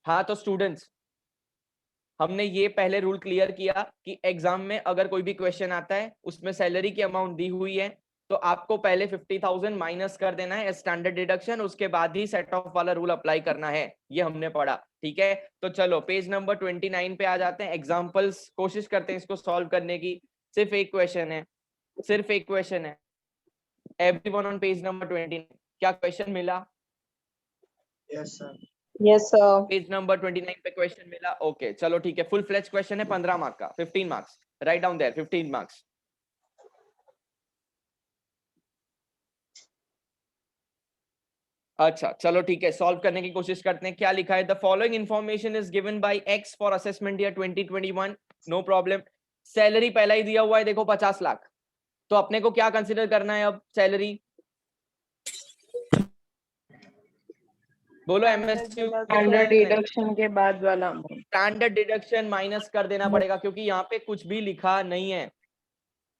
हाँ तो स्टूडेंट्स, हमने ये पहले रूल क्लियर किया कि एग्जाम में अगर कोई भी क्वेश्चन आता है उसमें सैलरी की अमाउंट दी हुई है तो आपको पहले 50,000 माइनस कर देना है स्टैंडर्ड डिडक्शन, उसके बाद ही सेट ऑफ वाला रूल अप्लाई करना है। ये हमने पढ़ा, ठीक है। तो चलो पेज नंबर 29 पे आ जाते हैं। एग्जांपल्स कोशिश करते हैं इसको सॉल्व करने की। सिर्फ एक क्वेश्चन है, सिर्फ एक क्वेश्चन है। एवरीवन ऑन पेज नंबर 29, क्या क्वेश्चन मिला? Yes sir. Yes sir. Page number 29 पे क्वेश्चन मिला। ओके चलो ठीक है, फुल फ्लेज क्वेश्चन है, 15 मार्क का, 15 marks, right down there, 15 marks. अच्छा चलो ठीक है, सॉल्व करने की कोशिश करते हैं। क्या लिखा है? The following information is given by X for assessment year 2021, no problem. Salary पहला ही दिया हुआ है, देखो 50 लाख। तो अपने को क्या कंसीडर करना है अब? सैलरी बोलो। एमएसक्यू स्टैंडर्ड डिडक्शन के बाद वाला अमाउंट, स्टैंडर्ड डिडक्शन माइनस कर देना पड़ेगा, क्योंकि यहाँ पे कुछ भी लिखा नहीं है।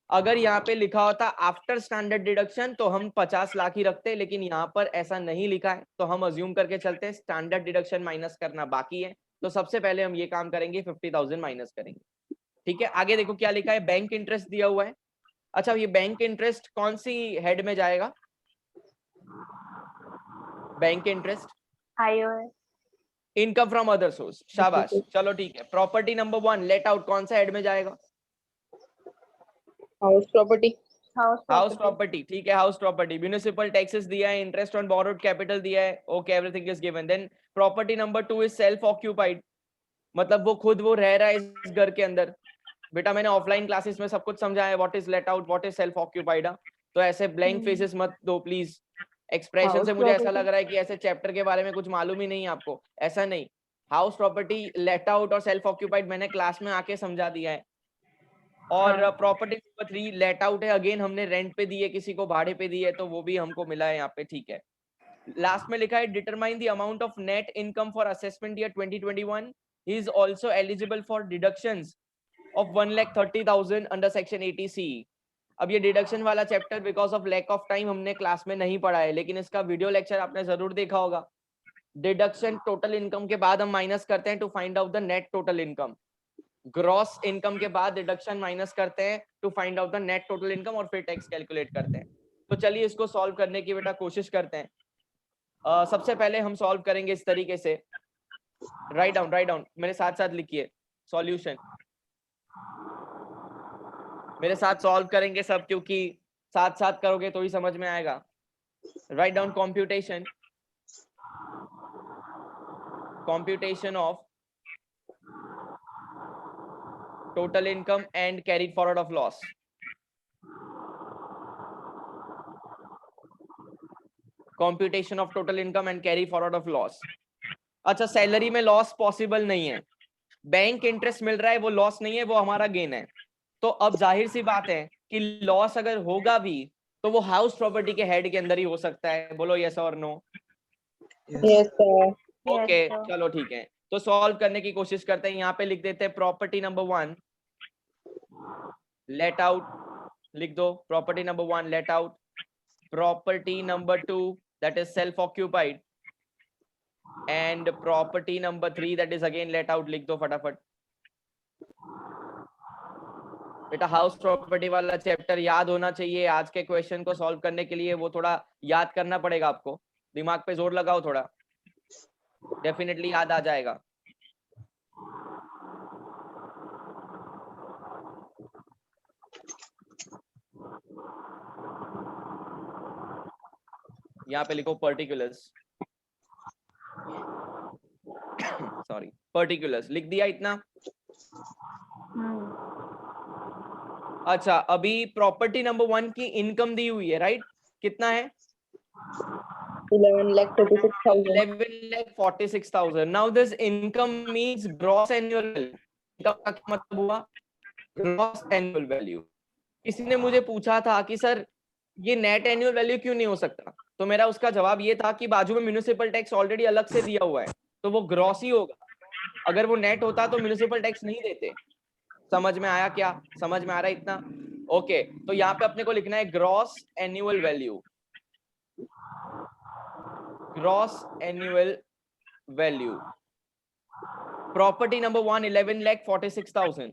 अगर यहाँ पे लिखा होता आफ्टर स्टैंडर्ड डिडक्शन तो हम 50 लाख ही रखते, लेकिन यहाँ पर ऐसा नहीं लिखा है, तो हम अज्यूम करके चलते हैं स्टैंडर्ड डिडक्शन माइनस करना बाकी है। तो सबसे पहले हम ये काम करेंगे, 50,000 माइनस करेंगे। ठीक है, आगे देखो क्या लिखा है। बैंक इंटरेस्ट दिया हुआ है। अच्छा, ये बैंक इंटरेस्ट कौन सी हेड में जाएगा? Bank interest income from other source, शाबाश। चलो ठीक है, प्रॉपर्टी नंबर 1 लेट आउट कौन सा हेड में जाएगा? House property. हाउस प्रॉपर्टी, ठीक है, हाउस प्रॉपर्टी। म्युनिसिपल टैक्सेस दिया है, इंटरेस्ट ऑन बोरोड कैपिटल दिया है, okay, everything is given. Then property number 2 is self occupied, मतलब वो खुद वो रह रहा है इस घर के अंदर। बेटा मैंने ऑफलाइन क्लासेस में सब कुछ समझाया है, what is let out, what is self occupied. तो ऐसे ब्लैंक फेसेस मत दो प्लीज। एक्सप्रेशन से मुझे ऐसा लग रहा है कि ऐसे चैप्टर के बारे में कुछ मालूम ही नहीं है आपको, ऐसा नहीं। हाउस प्रॉपर्टी, लेट आउट और सेल्फ ऑक्यूपाइड मैंने क्लास में आके समझा दिया है। और प्रॉपर्टी नंबर 3 लेट आउट है, अगेन हमने रेंट पे दी है, किसी को भाड़े पे दी है, तो वो भी हमको मिला है यहाँ पे, ठीक है। लास्ट में लिखा है determine the amount of net income for assessment year 2021, he is also eligible for deductions of 1,30,000 under section 80C। अब ये डिडक्शन वाला chapter because of lack of time हमने क्लास में नहीं पढ़ा है, लेकिन इसका वीडियो लेक्चर आपने जरूर देखा होगा। डिडक्शन टोटल इनकम के बाद हम माइनस करते हैं to find out the net total income. Gross income के बाद डिडक्शन माइनस करते हैं to find out the net total income, और फिर टैक्स कैलकुलेट करते हैं। तो चलिए इसको सॉल्व करने की बेटा कोशिश करते हैं। सबसे पहले हम सॉल्व करेंगे इस तरीके से। राइट डाउन मेरे साथ साथ लिखिए सॉल्यूशन। मेरे साथ सॉल्व करेंगे सब, क्योंकि साथ साथ करोगे तो ही समझ में आएगा। Write down computation of total income and carried forward of loss. Computation of total income and carry forward of loss. अच्छा, सैलरी में लॉस पॉसिबल नहीं है, बैंक इंटरेस्ट मिल रहा है, वो लॉस नहीं है, वो हमारा गेन है। तो अब जाहिर सी बात है कि लॉस अगर होगा भी तो वो हाउस प्रॉपर्टी के हेड के अंदर ही हो सकता है। बोलो यस और नो। Yes sir. ओके चलो ठीक है, तो सॉल्व करने की कोशिश करते हैं। यहाँ पे लिख देते हैं प्रॉपर्टी नंबर 1 लेट आउट, लिख दो property number 1 let out, property number 2 that is self occupied, and property number 3 that is again let out, लिख दो फटाफट। बेटा हाउस प्रॉपर्टी वाला चैप्टर याद होना चाहिए, आज के क्वेश्चन को सॉल्व करने के लिए वो थोड़ा याद करना पड़ेगा आपको, दिमाग पे जोर लगाओ थोड़ा, डेफिनेटली याद आ जाएगा। यहाँ पे लिखो पर्टिकुलर्स, सॉरी पर्टिकुलर्स लिख दिया इतना। अच्छा, अभी प्रॉपर्टी नंबर 1 की इनकम दी हुई है, राइट? कितना है? 11,46,000। 11,46,000। Now this income means gross annual value. Income का क्या मतलब हुआ? Gross annual value. किसी ने मुझे पूछा था कि सर ये नेट एनुअल वैल्यू क्यों नहीं हो सकता, तो मेरा उसका जवाब ये था कि बाजू में म्युनिसिपल टैक्स ऑलरेडी अलग से दिया हुआ है, तो वो ग्रॉस ही होगा। अगर वो नेट होता तो म्युनिसिपल टैक्स नहीं देते। समझ में आया क्या? समझ में आ रहा है इतना? ओके, तो यहाँ पे अपने को लिखना है gross annual value, gross annual value. Property number 1 11,46,000।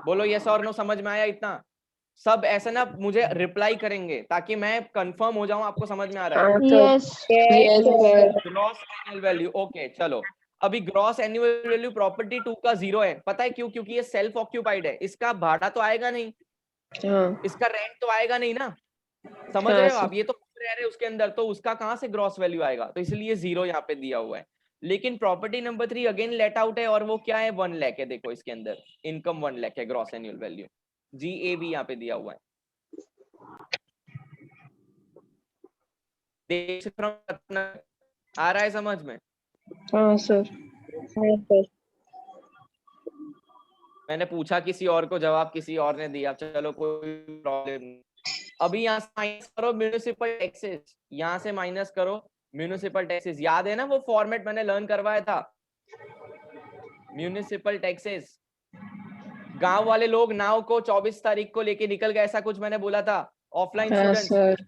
बोलो यस और नो, समझ में आया इतना? सब ऐसा ना मुझे रिप्लाई करेंगे ताकि मैं कंफर्म हो जाऊं आपको समझ में आ रहा है। हाँ sir. Yes. Yes sir. Gross annual value, okay चलो। अभी ग्रॉस एनुअल वैल्यू प्रॉपर्टी 2 का 0 है, पता है क्यों? क्योंकि ये सेल्फ ऑक्यूपाइड है, इसका भाड़ा तो आएगा नहीं, हाँ इसका रेंट तो आएगा नहीं ना, समझ हाँ रहे हो सर। आप? ये तो खुद रह रहे उसके अंदर, तो उसका कहां से ग्रॉस वैल्यू आएगा? तो इसलिए 0 यहाँ पे दिया हुआ है। लेकिन property number 3 again let out है, और वो क्या है? 1 लाख है। देखो इसके अंदर इनकम 1 लाख है, ग्रॉस एनुअल वैल्यू, GAV यहाँ पे दिया हुआ है। आ रहा है समझ में? हाँ सर। हाँ सर। मैंने पूछा किसी और को, जवाब किसी और ने दिया, चलो कोई प्रॉब्लम नहीं। अभी यहाँ से माइनस करो म्यूनिसिपल टैक्सेस, यहाँ से माइनस करो म्यूनिसिपल टैक्सेस। याद है ना वो फॉर्मेट मैंने लर्न करवाया था? म्यूनिसिपल टैक्सेस, गांव वाले लोग नाव को 24 तारीख को लेके निकल गए, ऐसा कुछ मैंने बोला था ऑफलाइन हाँ स्टूडेंट्स। सर।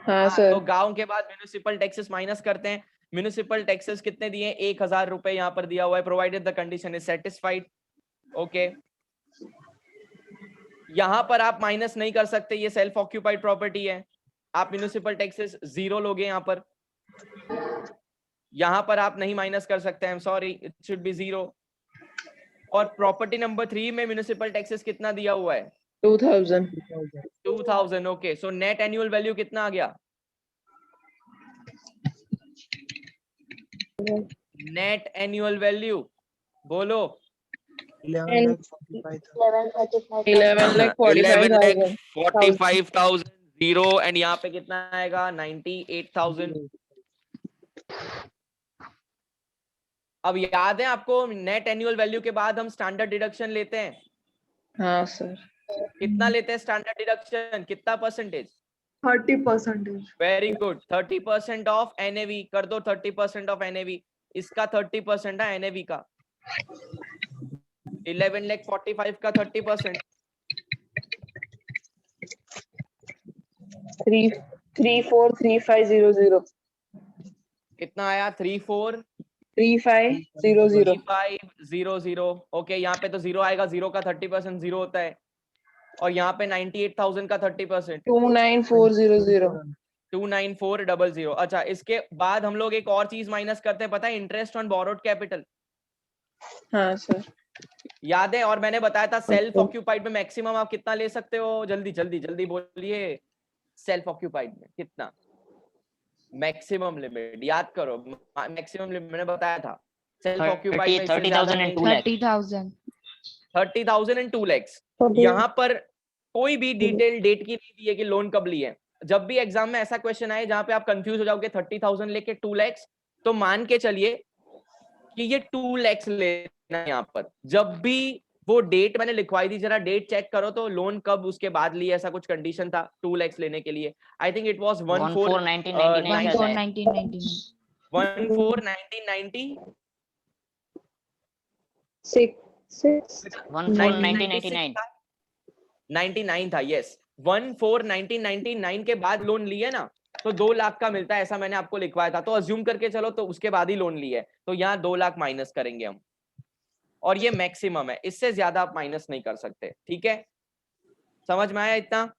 हाँ हाँ, सर। तो गांव के बाद म्यूनिसिपल टैक्सेस माइनस करते हैं। म्यूनिसिपल टैक्सेस कितने दिए? 1,000 रुपए यहाँ पर दिया हुआ है, provided the condition is satisfied. Okay, यहां पर आप माइनस नहीं कर सकते, ये सेल्फ ऑक्यूपाइड प्रॉपर्टी है, आप म्यूनिसिपल टैक्सेस 0 लोगे यहाँ पर। यहां पर आप नहीं माइनस कर सकते, I am sorry, it should be 0। और प्रॉपर्टी नंबर 3 में म्यूनिसिपल टैक्सेस कितना दिया हुआ है? 2000। 2000। Okay, so net annual value कितना आ गया? नेट एनुअल वैल्यू बोलो। 11,45,000। 11,45,000। 0 एंड यहाँ पे कितना आएगा? 98,000। अब याद है आपको नेट एनुअल वैल्यू के बाद हम स्टैंडर्ड डिडक्शन लेते हैं? हाँ सर। कितना लेते हैं स्टैंडर्ड डिडक्शन? कितना percentage? 30%। Very good, 30% of NAV कर दो। 30% ऑफ एनएवी, इसका 30% है एनएवी का। 11,45,000 का 30%। 343500। कितना आया? 3500। 3500। ओके, यहाँ पे तो 0 आएगा, 0 का 30% 0 होता है। और यहाँ पे 98,000 का 30%, 29400। 29400। अच्छा, इसके बाद हम लोग एक और चीज माइनस करते हैं, पता है? Interest on borrowed capital. हाँ सर। याद है? और मैंने बताया था सेल्फ Okay. ऑक्यूपाइड में मैक्सिमम आप कितना ले सकते हो? जल्दी जल्दी जल्दी बोलिए, सेल्फ ऑक्यूपाइड में कितना मैक्सिमम लिमिट? याद करो, मैक्सिमम लिमिट मैंने बताया था सेल्फ ऑक्यूपाइड में 30,000 and 2 lakhs. 30,000. 30,000 and 2 lakhs। यहाँ पर कोई भी डिटेल डेट की नहीं दी है कि लोन कब ली है। जब भी एग्जाम में ऐसा क्वेश्चन आए जहां पे आप कंफ्यूज हो जाओगे 30,000 लेके 2 lakhs, तो मान के चलिए कि ये 2 lakhs लेना है। यहाँ पर जब भी वो डेट मैंने लिखवाई थी, जरा डेट चेक करो तो लोन कब उसके बाद लिया, ऐसा कुछ कंडीशन था 2 lakhs लेने के लिए। आई थिंक इट वाज 14,1999 शायद है। 1999. 14,1990 14,1999 99 था, यस। 14,1999 के बाद लोन लिए ना, तो 2 लाख का मिलता है, ऐसा मैंने आपको लिखवाया था। तो अज्यूम करके चलो तो उसके बाद ही लोन लिया है, तो यहाँ 2 लाख माइनस करेंगे हम। और ये मैक्सिमम है, इससे ज्यादा आप माइनस नहीं कर सकते, ठीक है? समझ में आया इतना?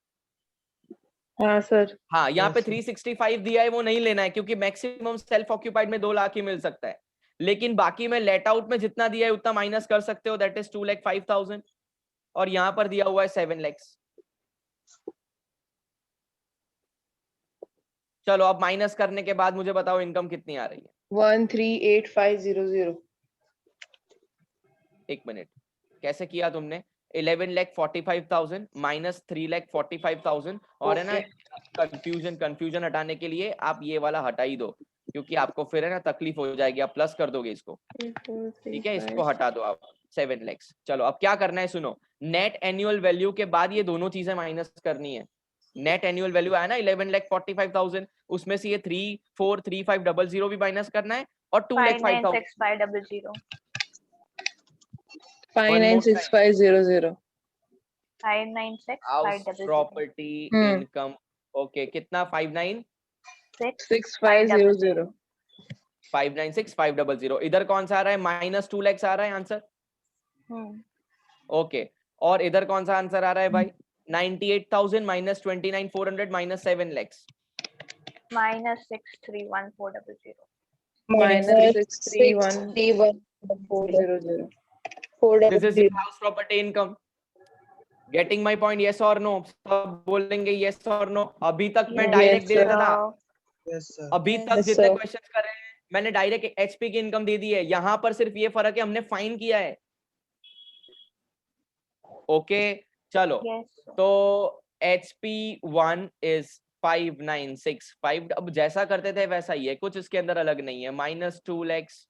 हाँ सर। हाँ, यहाँ पे 365 दिया है, वो नहीं लेना है क्योंकि मैक्सिमम सेल्फ ऑक्यूपाइड में 2 लाख ही मिल सकता है। लेकिन बाकी में लेट आउट में जितना दिया है उतना माइनस कर सकते हो, दैट इज 2,05,000। और यहाँ पर दिया हुआ है 7 lakhs। चलो अब माइनस करने के बाद मुझे बताओ इनकम कितनी आ रही है? 138500। एक मिनट, कैसे किया तुमने? 11,45,000 माइनस 3,45,000। और है ना, कंफ्यूजन हटाने के लिए आप ये वाला हटा ही दो, क्योंकि आपको फिर है ना तकलीफ हो जाएगी, आप प्लस कर दोगे इसको, ठीक है? इसको हटा दो आप, 7 lakhs। चलो अब क्या करना है सुनो, नेट एनुअल वैल्यू के बाद ये दोनों चीजें माइनस करनी है। नेट एनुअल वैल्यू आया ना 11,45,000, उसमें से ये 343500 भी माइनस करना है, और 2,05,000 596500 596500। 596500 प्रॉपर्टी इनकम। ओके, कितना? 59 6500। 596,500. इधर कौन सा आ रहा है? -2 lakhs आ रहा है आंसर. ओके, और इधर कौन सा आंसर आ रहा है भाई? 98,000 - 29,400 - 7 lakhs. -631,400. -631,400. This is your house property income. Getting my point? Yes or no? सब बोलेंगे yes or no. अभी तक मैं डायरेक्ट दे देता था. अभी तक Yes, जितने sir. क्वेश्चंस कर रहे हैं मैंने डायरेक्ट एचपी की इनकम दे दी है. यहाँ पर सिर्फ ये फर्क है हमने फाइन किया है. ओके चलो, Yes. तो HP1 is 5965. अब जैसा करते थे वैसा ही है, कुछ इसके अंदर अलग नहीं है. -2 lakhs.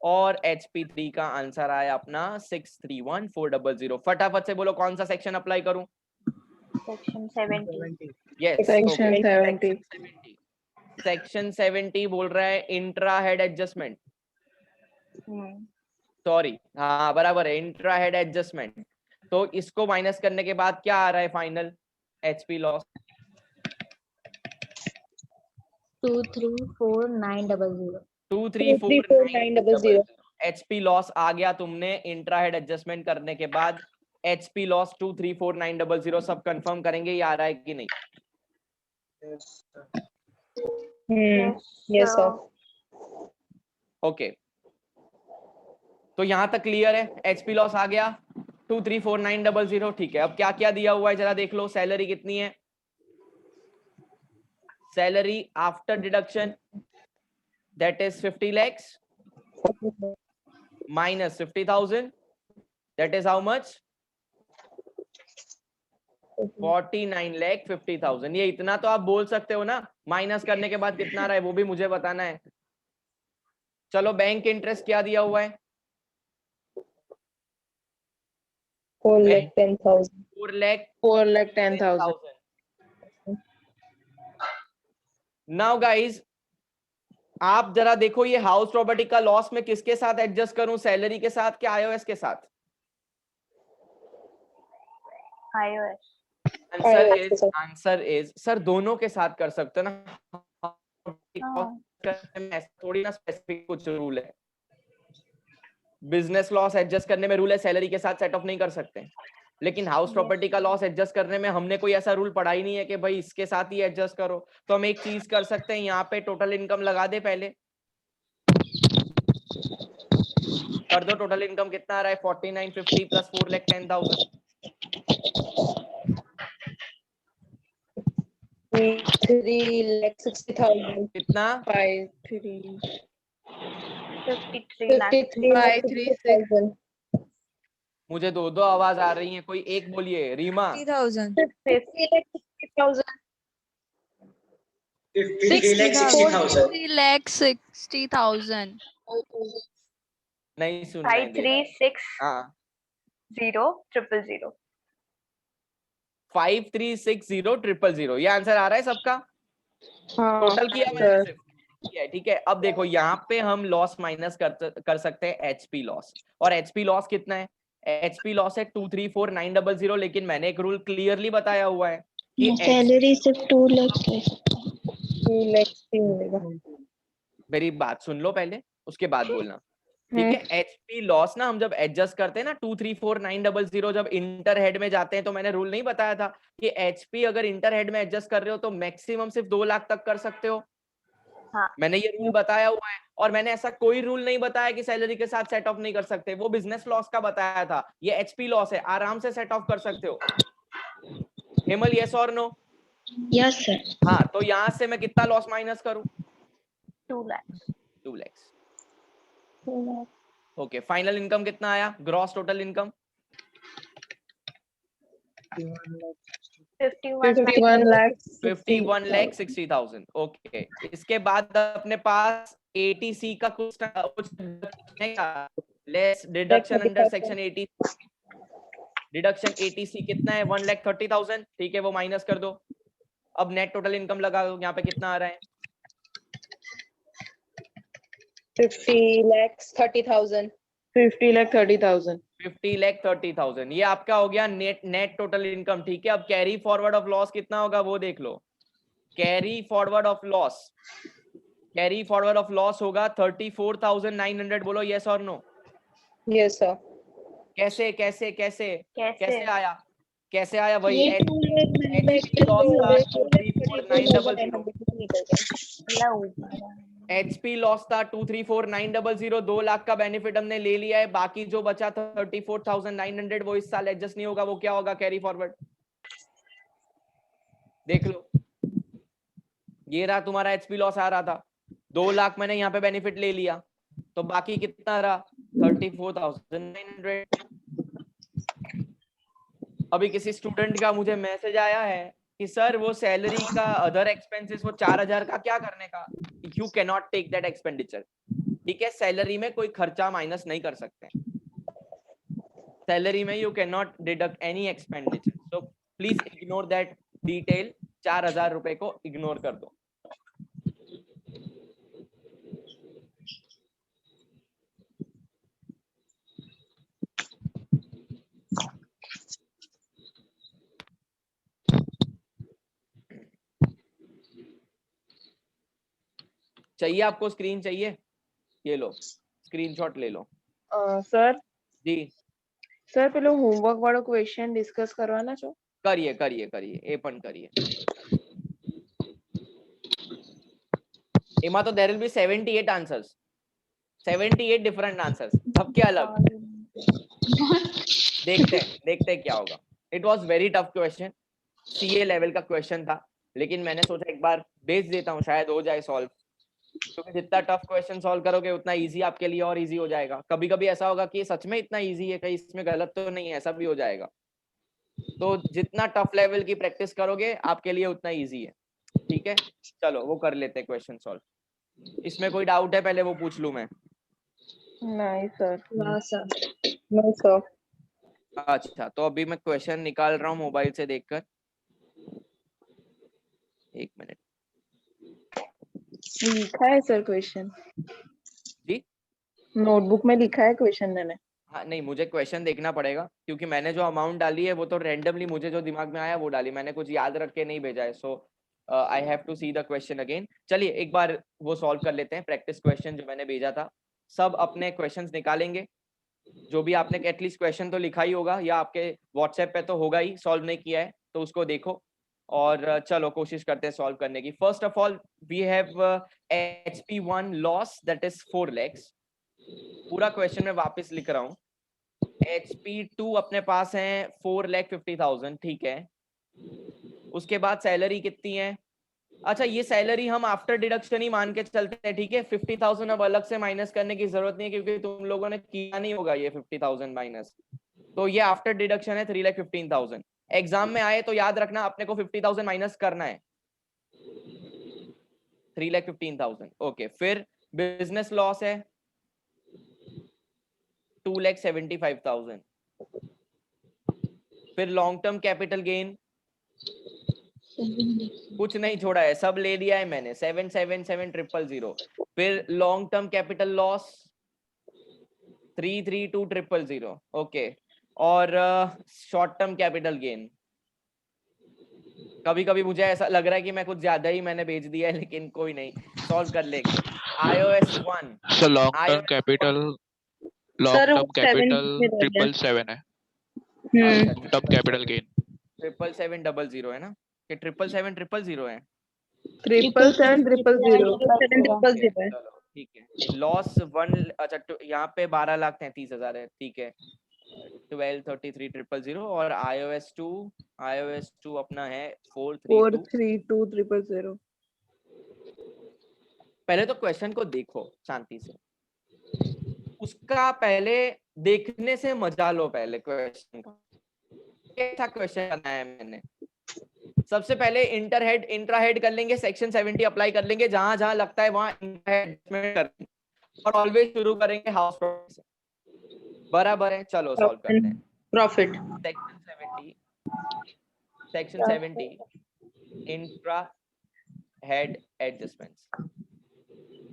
और HP3 का आंसर आया अपना 631,400. फटाफट से बोलो कौन सा सेक्शन अप्लाई करूं? Section 70. Yes, Section 70. सेक्शन 70 बोल रहा है इंट्रा हेड एडजस्टमेंट. सॉरी, हाँ बराबर है, इंट्रा हेड एडजस्टमेंट. तो इसको माइनस करने के बाद क्या आ रहा है final HP loss? 234,900. 234,900. HP loss आ गया तुमने इंट्रा हेड एडजस्टमेंट करने के बाद. HP loss 234,900. सब कंफर्म करेंगे ये आ रहा है कि नहीं? Yes, sir. ओके, तो यहां तक क्लियर है. एचपी लॉस आ गया 234,900. ठीक है, अब क्या क्या दिया हुआ है जरा देख लो. सैलरी कितनी है? Salary after deduction that is 50 lakhs minus 50,000, that is how much? 49,50,000. ये इतना तो आप बोल सकते हो ना. माइनस करने के बाद कितना रहा है वो भी मुझे बताना है. चलो, बैंक इंटरेस्ट क्या दिया हुआ है? 4,10,000. 4,10,000. नाउ गाइज, आप जरा देखो ये हाउस प्रॉपर्टी का लॉस में किसके साथ एडजस्ट करूं? सैलरी के साथ क्या आईओएस के साथ? iOS. आंसर इज सर दोनों के साथ कर सकते हो ना. थोड़ी ना स्पेसिफिक कुछ रूल है. बिजनेस लॉस एडजस्ट करने में रूल है, सैलरी के साथ सेट ऑफ नहीं कर सकते. लेकिन हाउस प्रॉपर्टी का लॉस एडजस्ट करने में हमने कोई ऐसा रूल पढ़ा ही नहीं है कि भाई इसके साथ ही एडजस्ट करो. तो हम एक चीज कर सकते हैं, यहाँ पे टोटल इनकम लगा दे. पहले कर दो. टोटल इनकम कितना आ रहा है? 4950 प्लस 4,10,000. 3,60,000. कितना? 53,536,000. मुझे दो दो आवाज आ रही है, कोई एक बोलिए. रीमा 50,000. 60,000. नहीं सुन रहे. 536,000,000. 536,000,000. ये आंसर आ रहा है सबका? टोटल किया मैंने सिर्फ. ठीक है, अब देखो यहाँ पे हम लॉस माइनस कर सकते हैं एचपी लॉस. और एचपी लॉस कितना है? एचपी लॉस है 234,900. लेकिन मैंने एक रूल क्लियरली बताया हुआ है कि सैलरी सिर्फ 2 लाख है. 2 lakhs ही मिलेगा. मेरी बात सुन लो पहले, उसके बाद बोलना. ठीक है, एचपी लॉस ना हम जब एडजस्ट करते हैं ना 234,900, जब इंटर हेड में जाते हैं तो मैंने रूल नहीं बताया था कि एचपी अगर इंटर हेड में एडजस्ट कर रहे हो तो मैक्सिमम सिर्फ 2 लाख तक कर सकते हो. हाँ. मैंने ये रूल बताया हुआ है. और मैंने ऐसा कोई रूल नहीं बताया कि सैलरी के साथ सेट ऑफ नहीं कर सकते. वो बिजनेस लॉस का बताया था. ये एचपी लॉस है, आराम से सेट ऑफ कर सकते हो. हेमल, यस और नो? Yes sir. हाँ, तो यहां से मैं कितना लॉस माइनस करूं? 2 lakhs. 2 lakhs. Okay, final income कितना आया? Gross total income 51,60,000. ओके, इसके बाद अपने पास एटीसी का कुछ less deduction under section 80. Deduction eighty C कितना है? 1,30,000. ठीक है, वो माइनस कर दो. अब नेट टोटल इनकम लगा दो. यहाँ पे कितना आ रहा है? 50,30,000. 50,30,000. 50,30,000. ये आपका हो गया नेट टोटल इनकम. ठीक है, अब कैरी फॉरवर्ड ऑफ लॉस कितना होगा वो देख लो. Carry forward of loss carry forward of loss होगा 34,900, बोलो यस और नो। Yes, sir. कैसे कैसे कैसे कैसे कैसे आया, कैसे आया वही ये 2 lakh मैंने HP लॉस था 234,900, अल्लाह ऊपर है। HP लॉस था 234,900, 2 लाख का बेनिफिट हमने ले लिया है, बाकी जो बचा था 34,900 वो इस साल एडजस्ट नहीं होगा, वो क्या होगा कैरी फॉरवर्ड, देख लो। ये रहा तुम्हारा HP लॉस आ रहा था, 2 लाख मैंने यहाँ पे बेनिफिट ले लिया, तो बाकी कितना रहा 34,900। अभी किसी स्टूडेंट का मुझे मैसेज आया है कि सर वो सैलरी का अदर एक्सपेंसेस वो 4,000 का क्या करने का, you can not take that expenditure. ठीक है, सैलरी में कोई खर्चा माइनस नहीं कर सकते, सैलरी में you can not deduct any expenditure, so please ignore that detail, 4,000 रुपए को इग्नोर कर दो। चाहिए आपको स्क्रीन चाहिए, ये लो स्क्रीनशॉट ले लो। सर जी સર પેલો હોમવર્ક વાળો ક્વેશ્ચન ડિસ્કસ કરવાના છો? करिए करिए करिए, એ પણ करिए। એમાં તો there will be 78 answers, 78 different answers, सबके अलग। देखते हैं क्या होगा। It was very tough question, CA level का क्वेश्चन था, लेकिन मैंने सोचा एक बार भेज देता हूँ, शायद हो जाए सॉल्व, क्योंकि जितना टफ क्वेश्चन सॉल्व करोगे उतना इजी आपके लिए और इजी हो जाएगा। कभी कभी ऐसा होगा कि सच में इतना इजी है, कहीं इसमें गलत तो नहीं है, ऐसा भी हो जाएगा। तो जितना टफ लेवल की प्रैक्टिस करोगे आपके लिए उतना इजी है। ठीक है, चलो वो कर लेते हैं क्वेश्चन सॉल्व। इसमें कोई डाउट है पहले वो पूछ लूं मैं? नहीं सर। No sir. अच्छा, तो अभी मैं क्वेश्चन निकाल रहा हूँ मोबाइल से देखकर, एक मिनट। लिखा है सर क्वेश्चन जी नोटबुक में, लिखा है क्वेश्चन मैंने। हाँ नहीं, मुझे क्वेश्चन देखना पड़ेगा, क्योंकि मैंने जो अमाउंट डाली है वो तो रैंडमली मुझे जो दिमाग में आया वो डाली, मैंने कुछ याद रख के नहीं भेजा है, so I have to see the question again. चलिए एक बार वो सॉल्व कर लेते हैं, प्रैक्टिस क्वेश्चन जो मैंने भेजा था। सब अपने क्वेश्चंस निकालेंगे, जो भी आपने एटलीस्ट क्वेश्चन तो लिखा ही होगा, या आपके व्हाट्सएप पे तो होगा ही, सॉल्व नहीं किया है तो उसको देखो, और चलो कोशिश करते हैं सॉल्व करने की। First of all we have HP1 loss that is 4 lakhs। पूरा क्वेश्चन मैं वापस लिख रहा हूँ। HP2 अपने पास है 4,50,000, ठीक है। उसके बाद सैलरी कितनी है? अच्छा, ये सैलरी हम आफ्टर डिडक्शन ही मान के चलते हैं, ठीक है। 50,000 अब अलग से माइनस करने की जरूरत नहीं है, क्योंकि तुम लोगों ने किया नहीं होगा ये 50,000 माइनस, तो ये आफ्टर डिडक्शन है 3,15,000। एग्जाम में आए तो याद रखना अपने को 50,000 माइनस करना है, 3,15,000। ओके, फिर बिजनेस लॉस है 2,75,000। फिर लॉन्ग टर्म कैपिटल गेन कुछ नहीं छोड़ा है, सब ले लिया है मैंने, 777,000। फिर long term capital loss 332,000, okay. और शॉर्ट टर्म कैपिटल गेन, कभी कभी मुझे ऐसा लग रहा है कि मैं कुछ ज्यादा ही मैंने भेज दिया है, लेकिन कोई नहीं, सॉल्व कर लेंगे। iOS 1 sir long term capital 777 है, टर्म कैपिटल गेन 777,000 है ना, कि 777,000 है? 777,000 है। चलो ठीक है। लॉस 1, अच्छा यहाँ पे 12,33,000 है, ठीक है। 12,33,000 और iOS 2 अपना है 432,000। पहले तो क्वेश्चन को देखो शांति से, उसका पहले देखने से मजा लो, पहले क्वेश्चन का कैसा क्वेश्चन बनाया है मैंने। सबसे पहले इंट्रा हेड कर लेंगे, सेक्शन 70 अप्लाई कर लेंगे, जहां जहां लगता है वहां एडजस्टमेंट कर लेंगे, और ऑलवेज शुरू करेंगे हाउस प्रॉफिट से, बराबर है। चलो सॉल्व करते हैं। Profit section 70 intra head adjustments,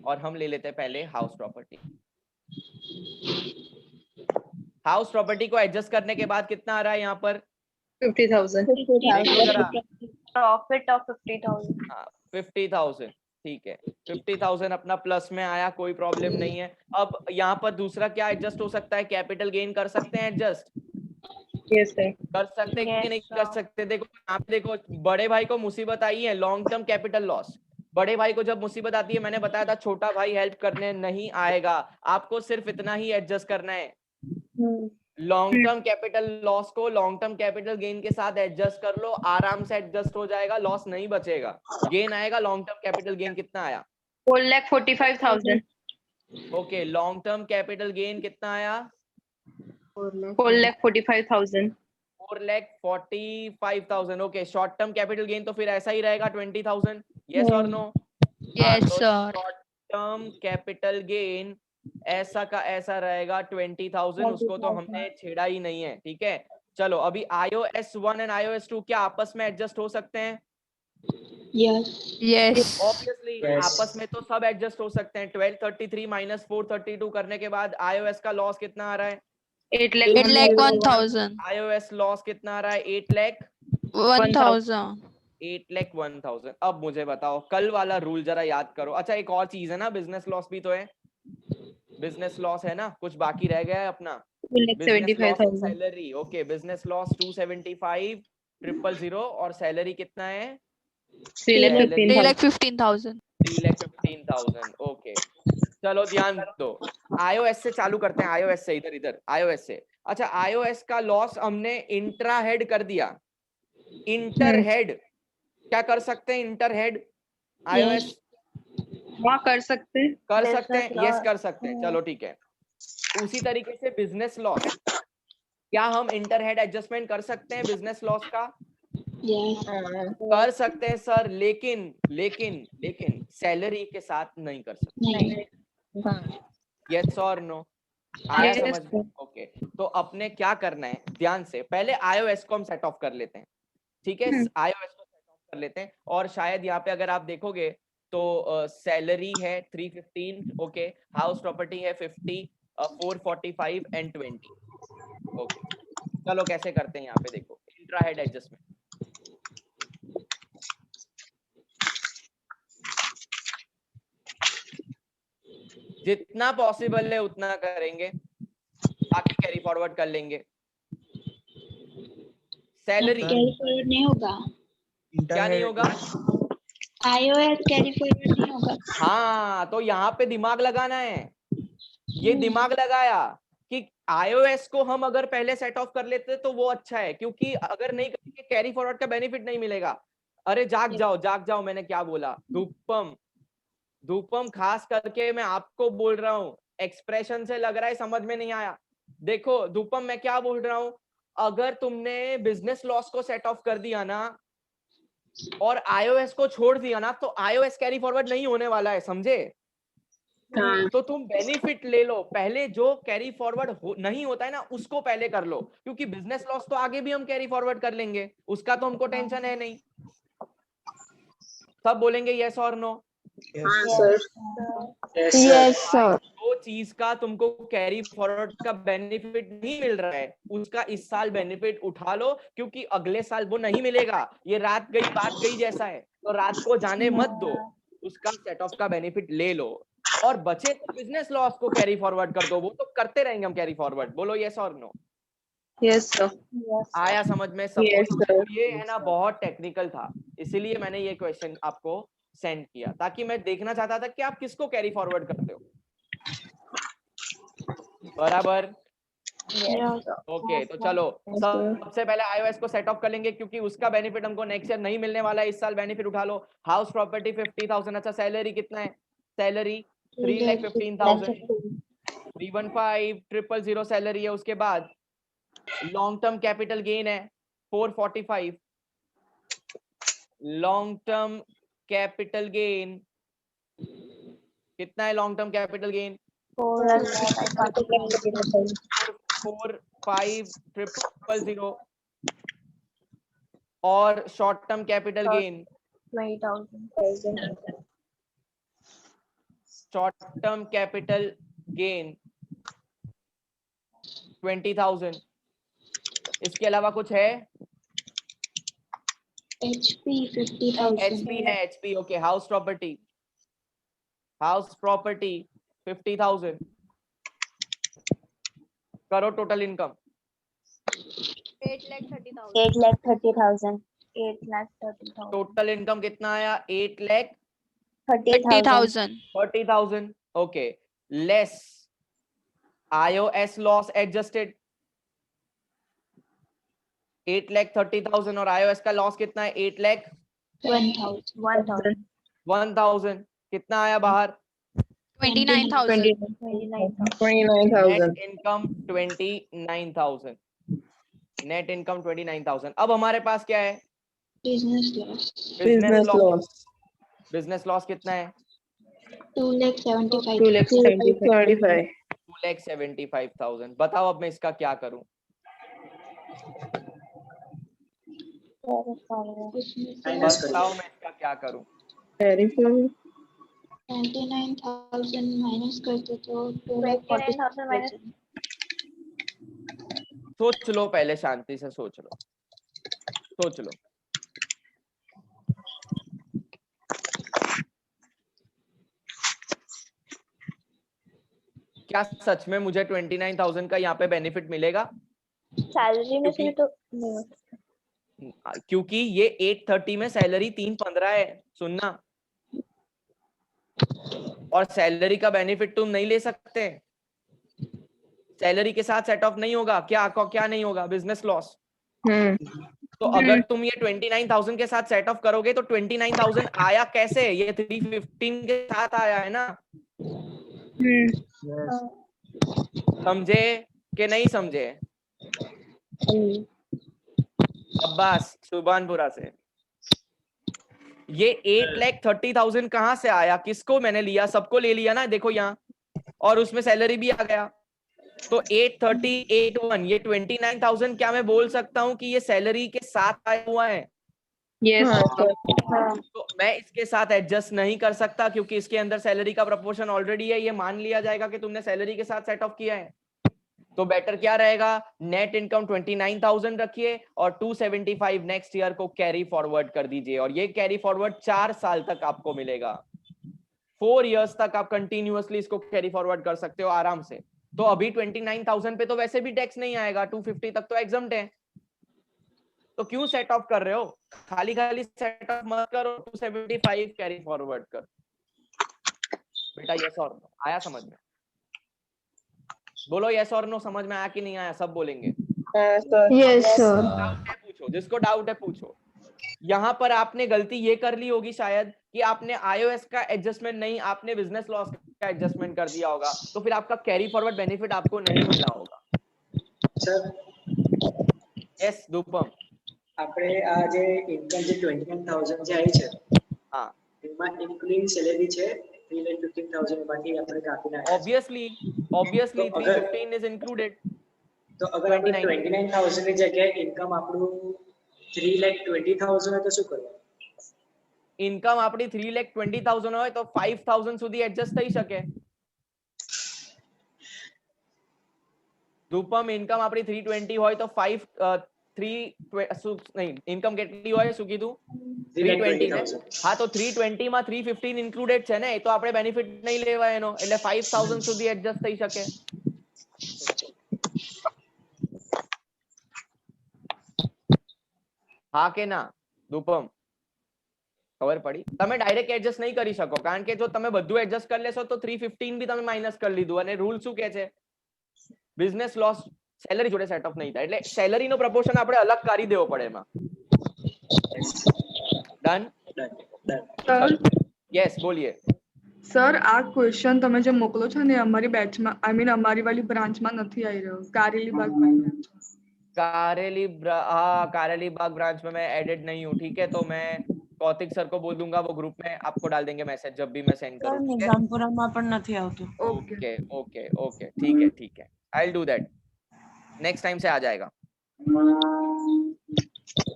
और हम ले लेते हैं पहले हाउस प्रॉपर्टी। हाउस प्रॉपर्टी को एडजस्ट करने के बाद कितना आ रहा है यहाँ पर? 50,000। देखो जरा, प्रॉफिट ऑफ 50,000। 50,000, ठीक है 50,000 अपना प्लस में आया, कोई प्रॉब्लम नहीं है। अब यहाँ पर दूसरा क्या एडजस्ट हो सकता है, कैपिटल गेन कर सकते हैं एडजस्ट, Yes, sir. कर सकते हैं कि Yes, नहीं sir. कर सकते। देखो यहाँ पे देखो, बड़े भाई को मुसीबत आई है, लॉन्ग टर्म कैपिटल लॉस। बड़े भाई को जब मुसीबत आती है, मैंने बताया था छोटा भाई हेल्प करने नहीं आएगा, आपको सिर्फ इतना ही एडजस्ट करना है। लॉन्ग टर्म कैपिटल लॉस को लॉन्ग टर्म कैपिटल गेन के साथ एडजस्ट कर लो, आराम से एडजस्ट हो जाएगा, लॉस नहीं बचेगा, गेन आएगा। लॉन्ग टर्म कैपिटल गेन कितना आया? 4,45,000. Okay, long term capital gain कितना आया? 4,45,000. 4,45,000। Okay, short term capital gain तो फिर ऐसा ही रहेगा 20,000। यस और no? Yes, sir. Short term capital gain ऐसा का ऐसा रहेगा 20,000, उसको तो हमने छेड़ा ही नहीं है, ठीक है। चलो अभी iOS 1 एंड iOS 2 क्या आपस में एडजस्ट हो सकते हैं? Yes. Yes. ऑब्वियसली आपस में तो सब एडजस्ट हो सकते हैं। 1233 माइनस 432 करने के बाद iOS का लॉस कितना आ रहा है? 8,01,000. iOS लॉस कितना आ रहा है? 1,000. 8,01,000। अब मुझे बताओ, कल वाला रूल जरा याद करो। अच्छा एक और चीज है ना, बिजनेस लॉस भी तो है, बिजनेस लॉस है ना, कुछ बाकी रह गया है अपना, business loss in salary. Okay, business loss 275,000 और सैलरी कितना है? 3,15,000. 3,15,000। ओके, चलो ध्यान दो, iOS से चालू करते हैं, iOS से, इधर इधर iOS से। अच्छा iOS का लॉस हमने इंट्रा हेड कर दिया, इंटर हेड क्या कर सकते हैं? इंटर हेड iOS हाँ कर सकते हैं. कर सकते हैं, Business यस loss. कर सकते हैं, चलो ठीक है। उसी तरीके से बिजनेस लॉस, क्या हम इंटर हेड एडजस्टमेंट कर सकते हैं बिजनेस लॉस का? Yes. कर सकते हैं सर, लेकिन लेकिन लेकिन सैलरी के साथ नहीं कर सकते। नहीं. यस और नो? आया Yes, समझ में? sir. ओके, तो अपने क्या करना है, ध्यान से पहले iOS को हम सेट ऑफ कर लेते हैं, ठीक है। iOS को सेट ऑफ कर लेते हैं, और शायद यहाँ पे अगर आप देखोगे तो सैलरी है 315, ओके, हाउस प्रॉपर्टी है 50, 445 एंड 20। ओके, चलो कैसे करते हैं यहाँ पे, देखो इंट्रा हेड एडजस्टमेंट। जितना पॉसिबल है उतना करेंगे, बाकी कैरी फॉरवर्ड कर लेंगे। सैलरी कैरी फॉरवर्ड नहीं होगा. क्या नहीं होगा? iOS कैरी फॉरवर्ड नहीं होगा. हाँ, तो यहाँ पे दिमाग लगाना है, ये दिमाग लगाया कि iOS को हम अगर पहले सेट ऑफ कर लेते तो वो अच्छा है, क्योंकि अगर नहीं करेंगे कैरी फॉरवर्ड का बेनिफिट नहीं मिलेगा। अरे जाग जाओ, मैंने क्या बोला? धूपम धूपम, खास करके मैं आपको बोल रहा हूँ, एक्सप्रेशन से लग रहा है समझ में नहीं आया। देखो धूपम, मैं क्या बोल रहा हूँ, अगर तुमने बिजनेस लॉस को सेट ऑफ कर दिया ना और iOS को छोड़ दिया ना, तो iOS कैरी फॉरवर्ड नहीं होने वाला है, समझे? तो तुम बेनिफिट ले लो पहले, जो कैरी फॉरवर्ड नहीं होता है ना उसको पहले कर लो, क्योंकि बिजनेस लॉस तो आगे भी हम कैरी फॉरवर्ड कर लेंगे, उसका तो हमको टेंशन है नहीं। सब बोलेंगे यस और नो? Yes, sir. जो चीज का तुमको कैरी फॉरवर्ड का बेनिफिट नहीं मिल रहा है, उसका इस साल बेनिफिट उठा लो, क्योंकि अगले साल वो नहीं मिलेगा। ये रात गई बात गई जैसा है, तो रात को जाने मत दो, उसका सेट ऑफ का बेनिफिट ले लो, और बचे तो बिजनेस लॉस को कैरी फॉरवर्ड कर दो, वो तो करते रहेंगे हम कैरी फॉरवर्ड। बोलो यस और नो? Yes, sir. आया समझ में सबको? Yes, sir. ये है ना बहुत टेक्निकल था, इसीलिए मैंने ये क्वेश्चन आपको सेंड किया, ताकि मैं देखना चाहता था कि आप किसको कैरी फॉरवर्ड करते हो। बराबर? ओके, तो चलो सबसे पहले iOS को सेट ऑफ कर लेंगे, क्योंकि उसका बेनिफिट हमको नेक्स्ट ईयर नहीं मिलने वाला है, इस साल बेनिफिट उठा लो। House property 50,000। अच्छा सैलरी कितना है? सैलरी 3,15,000, 315,000 सैलरी है। उसके बाद लॉन्ग टर्म कैपिटल गेन है 445, लॉन्ग टर्म कैपिटल गेन कितना है? लॉन्ग टर्म कैपिटल गेन 4,5,000 और short term capital gain, 20,000. Short term capital gain 20,000। इसके अलावा कुछ है? HP 50,000. HP है, HP। Okay, house property house property 50,000, करो टोटल इनकम। 8,30,000. 8,30,000. 8,30,000. टोटल इनकम कितना आया? 30,000. 8,30,000. Okay, less iOS loss adjusted 8,30,000 और iOS का लॉस कितना है? 1,000. 1,000 कितना आया बाहर? 29,000. 29,000. Net income 29,000, net income 29,000। अब हमारे पास क्या है? Business loss. Business loss. Business loss कितना है? 2,75,000. 2,75,000. 2,75,000। बताओ अब मैं इसका क्या करूं? बताओ मैं इसका क्या करूं? Carry forward. 29,000 माइनस करते तो 29,000 minus 2,46,000. सोच लो, पहले शांति से सोच लो, सोच लो। क्या सच में मुझे 29,000 का यहाँ पे बेनिफिट मिलेगा? सैलरी में से तो नहीं, क्योंकि ये 830 में सैलरी 315 है, सुनना, और सैलरी का बेनिफिट तुम नहीं ले सकते, सैलरी के साथ सेट ऑफ नहीं होगा। क्या नहीं होगा? Business loss. तो अगर तुम ये 29,000 के साथ सेट ऑफ करोगे तो 29,000 आया कैसे? ये 315 के साथ आया है ना। समझे कि नहीं समझे? अब्बास सुभानपुरा से। ये 8,30,000 कहाँ से आया? किसको मैंने लिया? सबको ले लिया ना, देखो यहाँ, और उसमें सैलरी भी आ गया। तो 830,81 ये 29,000 क्या मैं बोल सकता हूँ कि ये सैलरी के साथ आया हुआ है? Yes. तो मैं इसके साथ एडजस्ट नहीं कर सकता क्योंकि इसके अंदर सैलरी का प्रपोर्शन ऑलरेडी है। ये मान लिया जाएगा कि तुमने सैलरी के साथ सेट ऑफ किया है। तो बेटर क्या रहेगा? नेट इनकम 29,000 रखिए और 275 नेक्स्ट ईयर को कैरी फॉरवर्ड कर दीजिए, और ये कैरी फॉरवर्ड 4 साल तक आपको मिलेगा। 4 इयर्स तक आप कंटिन्यूअसली इसको कैरी फॉरवर्ड कर सकते हो आराम से। तो अभी 29,000 पे तो वैसे भी टैक्स नहीं आएगा, 250 तक तो एग्जम्प्ट है। तो क्यों सेट ऑफ कर रहे हो? खाली सेट ऑफ मत करो, 275 कैरी फॉरवर्ड कर। बेटा यस और नो आया समझ में? बोलो यस और नो, समझ में आया कि नहीं आया? सब बोलेंगे Yes, sir. डाउट है पूछो, जिसको डाउट है पूछो। यहाँ पर आपने गलती ये कर ली होगी शायद कि आपने iOS का एडजस्टमेंट नहीं, आपने बिजनेस लॉस का एडजस्टमेंट कर दिया होगा, तो फिर आपका कैरी फॉरवर्ड बेनिफिट आपको नहीं मिला होगा। सर यस धूपम, આપણે આ જે ઇન્કમ જે 29,000 જે આવી છે हाँ એમાં ઇન્ક્લુડિંગ સેલેરી છે 3,15,000 બાકી આપણે કાપી નાખ્યા obviously तो अगर 315 is included। तो अगर આપણે 29 29,000 ની જગ્યાએ ઇન્કમ આપણું 3,20,000 હોય તો શું કરવું? ઇન્કમ આપણી 3,20,000 હોય તો 5,000 સુધી એડજસ્ટ થઈ શકે। ધૂપમ ઇન્કમ આપણી 320 હોય તો 3 ઇન્કમ કેટલી હોય? શું કીધું? 320 ને? હા, તો 320 માં 315 ઇન્ક્લુડેડ છે ને, એ તો આપણે બેનિફિટ નહીં લેવા એનો, એટલે 5,000 સુધી એડજસ્ટ થઈ શકે। હા કે ના ધૂપમ? ખબર પડી? તમે ડાયરેક્ટ એડજસ્ટ નહીં કરી શકો, કારણ કે જો તમે બધું એડજસ્ટ કરી લેશો તો 315 બી તમે માઇનસ કરી લીધું, અને રૂલ શું કહે છે? બિઝનેસ લોસ સેલરી જોડે સેટ ઓફ નહીં થાય, એટલે સેલરી નો પ્રપોર્શન આપણે અલગ કરી દેવો પડે એમાં। ડન? યસ બોલીએ સર, આ ક્વેશ્ચન તમે જે મોકલો છો ને અમારી બેચમાં, આઈ મીન અમારી વાળી બ્રાન્ચમાં નથી આવી રહ્યો, કારેલી બાગ कारेली बाग ब्रांच में मैं एडेड नहीं हूँ, ठीक है? तो मैं कौतिक सर को बोल दूंगा, वो ग्रुप में आपको डाल देंगे मैसेज जब भी मैं सेंड करूँ। નિઝામપુરામાં પણ નથી આવતું। ओके ओके ओके, ठीक है, I will do that, next time से आ जाएगा।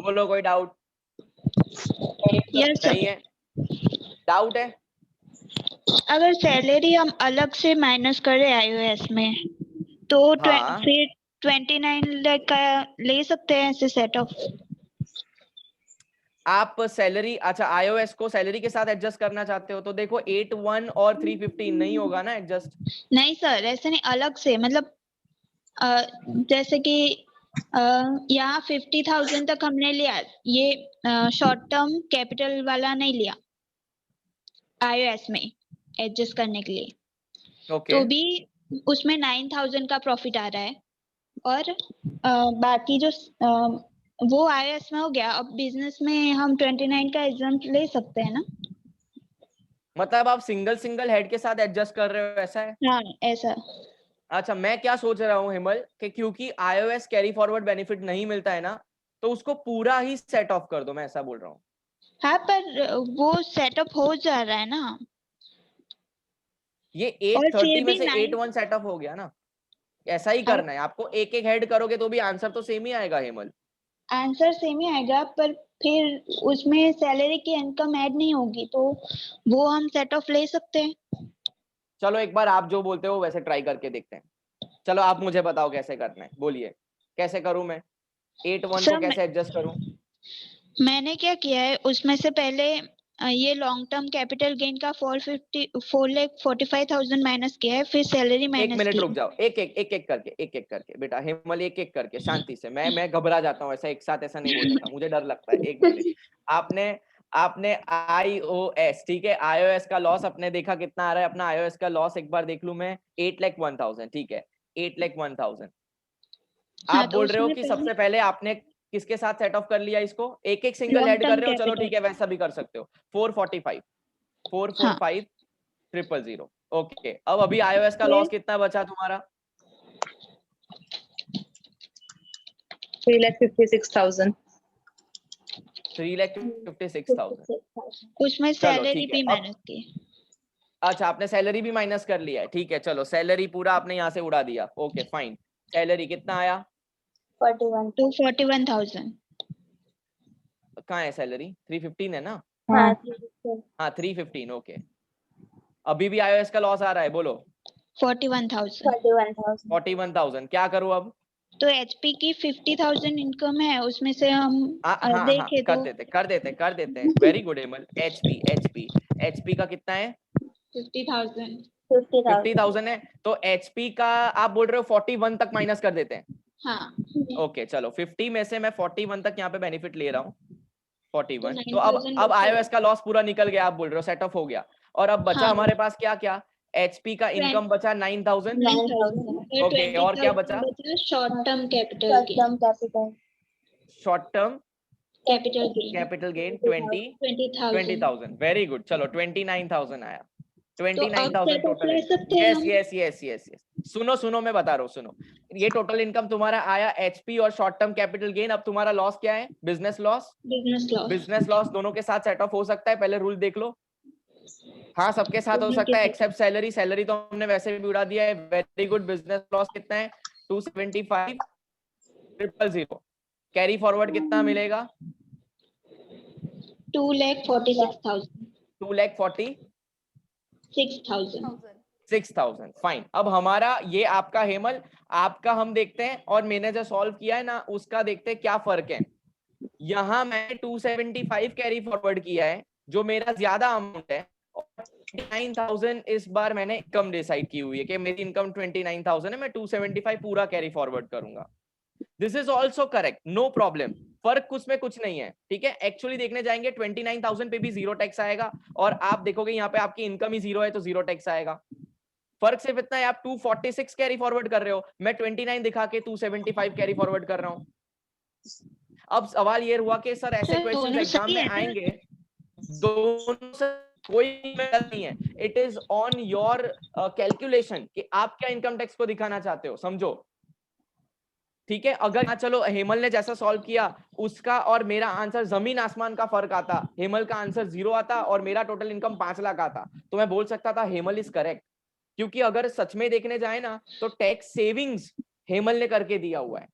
बोलो कोई डाउट? Yes, sir. नहीं है? डाउट है? अगर सैलरी हम अलग से माइनस करें iOS में तो हाँ। फिर 29 लाख का ले सकते हैं ऐसे सेट ऑफ? आप सैलरी, अच्छा iOS को सैलरी के साथ एडजस्ट करना चाहते हो तो देखो 81 और 315 नहीं होगा ना एडजस्ट। नहीं सर, ऐसे नहीं, अलग से, मतलब जैसे कि यहाँ 50,000 तक हमने लिया, ये शॉर्ट टर्म कैपिटल वाला नहीं लिया iOS में एडजस्ट करने के लिए, ओके तो भी उसमें 9,000 का प्रॉफिट आ रहा है। और बाकी जो वो iOS में हो गया, अब बिजनेस में हम 29 का एग्जाम ले सकते हैं ना? मतलब आप सिंगल सिंगल हेड के साथ एडजस्ट कर रहे हो, ऐसा है? हाँ ऐसा। अच्छा, मैं क्या सोच रहा हूँ हेमल कि क्योंकि iOS कैरी फॉरवर्ड बेनिफिट नहीं मिलता है ना, तो उसको पूरा ही सेट ऑफ कर दो, मैं ऐसा बोल रहा हूँ। हाँ पर वो सेटअप हो जा रहा है ना। ये और 830 फिर में भी से 9 81 सेटअप हो गया ना, ऐसा ही करना है आपको। एक एक हेड करोगे तो भी आंसर तो सेम ही आएगा हेमल। आंसर सेम ही आएगा, पर फिर उसमें सैलरी की इनकम ऐड नहीं होगी, तो वो हम सेट ऑफ ले सकते हैं। चलो एक बार आप जो बोलते हो वैसे ट्राई करके देखते हैं। चलो आप मुझे बताओ कैसे करना है, बोलिए कैसे करूं मैं 81 को सर कैसे एडजस्ट करूं? मैंने क्या किया है, उसमें से पहले ये लॉन्ग टर्म कैपिटल गेन का 4,45,000 माइनस किया है, फिर सैलरी एक माइनस मिनट की। रुक जाओ, एक एक करके बेटा हेमल, एक एक करके शांति से। मैं घबरा जाता हूँ, ऐसा एक साथ ऐसा नहीं बोलने का, मुझे डर लगता है। एक मिनट, आपने आपने iOS, ठीक है, iOS का लॉस अपने देखा कितना आ रहा है? अपना iOS का लॉस एक बार देख लूं मैं, 8,01,000, ठीक है 8,01,000। हाँ, आप तो बोल रहे हो उसमें कि पहले सबसे पहले आपने किसके साथ सेट ऑफ कर लिया इसको? एक एक सिंगल लॉन्ग ऐड कर टर्म रहे हो, चलो कैपिटल। ठीक है वैसा भी कर सकते हो। 445 हाँ 445,000, ओके। अब अभी iOS का लॉस कितना बचा तुम्हारा? 3,56,000। 3,56,000। उसमें चलो सैलरी ठीक है। भी अब माइनस की। अच्छा, आपने सैलरी भी माइनस कर लिया है, ठीक है। चलो सैलरी पूरा आपने यहाँ से उड़ा दिया, ओके फाइन। सैलरी कितना आया? 41। 241,000। कहाँ है सैलरी? 315 है ना? हाँ, हाँ 315, ओके। अभी भी iOS का लॉस आ रहा है, बोलो। 41,000। 41,000। 41,000, क्या करूँ अब? तो HP की 50,000 इनकम है, उसमें से हम हाँ देखें तो कर देते हैं। Very good Hemal. HP का कितना है? 50,000। 50,000। 50,000 है, तो HP का आप बोल रहे हो 41 तक माइनस कर देते हैं। हाँ ओके चलो, 50 में से मैं 41 तक यहाँ पे बेनिफिट ले रहा हूँ, 41। तो 9,000 अब बचे। iOS का लॉस पूरा निकल गया, आप बोल रहे हो सेट ऑफ हो गया। और अब बचा हाँ हमारे पास क्या क्या? HP का इनकम बचा 9,000, 9,000 और ओके। और क्या बचा? Short term capital Short gain. term capital। Short term capital gain 20,000। Very good, चलो 29,000 आया। तो अब 29,000 सेट ऑफ टोटल ले सकते हैं हम। यस। सुनो मैं बता रहा हूँ, सुनो। ये टोटल इनकम तुम्हारा आया HP और शॉर्ट टर्म कैपिटल गेन। अब तुम्हारा लॉस क्या है? Business loss. बिजनेस लॉस दोनों के साथ सेट ऑफ हो सकता है, पहले रूल देख लो। हाँ सबके साथ हो सकता है एक्सेप्ट सैलरी। सैलरी तो हमने वैसे भी उड़ा दिया है। Very good. बिजनेस लॉस कितना है? 275,000। कैरी फॉरवर्ड कितना मिलेगा? 2,46,000। 2,46,000। फाइन। अब हमारा ये आपका हेमल, आपका हम देखते हैं, और मैंने जो सॉल्व किया है ना उसका देखते हैं क्या फर्क है। यहाँ मैंने 275 कैरी फॉरवर्ड किया है, जो मेरा ज्यादा अमाउंट है, और 29,000 इस बार मैंने इनकम डिसाइड की हुई है कि मेरी इनकम 29,000 है, मैं 275 पूरा कैरी फॉरवर्ड करूंगा। This is also correct, no problem. फर्क उसमें कुछ नहीं है, ठीक है। एक्चुअली देखने जाएंगे 29,000 पे भी जीरो टैक्स आएगा, और आप देखोगे यहाँ पे आपकी इनकम ही जीरो है तो जीरो टैक्स आएगा। फर्क सिर्फ इतना है, आप 246 कैरी फॉरवर्ड कर रहे हो, मैं 29 दिखा के 275 कैरी फॉरवर्ड कर रहा हूं। अब सवाल ये हुआ कि सर ऐसे क्वेश्चंस एग्जाम में आएंगे, दोनों से कोई गलत नहीं है। It is on your calculation कि आप क्या इनकम टैक्स को दिखाना चाहते हो, समझो, ठीक है। अगर हाँ चलो हेमल ने जैसा सॉल्व किया उसका और मेरा आंसर जमीन आसमान का फर्क आता, हेमल का आंसर 0 आता और मेरा टोटल इनकम 5 लाख आता, तो मैं बोल सकता था हेमल इज करेक्ट। क्योंकि अगर सच में देखने जाए ना तो टैक्स सेविंग्स हेमल ने करके दिया हुआ है,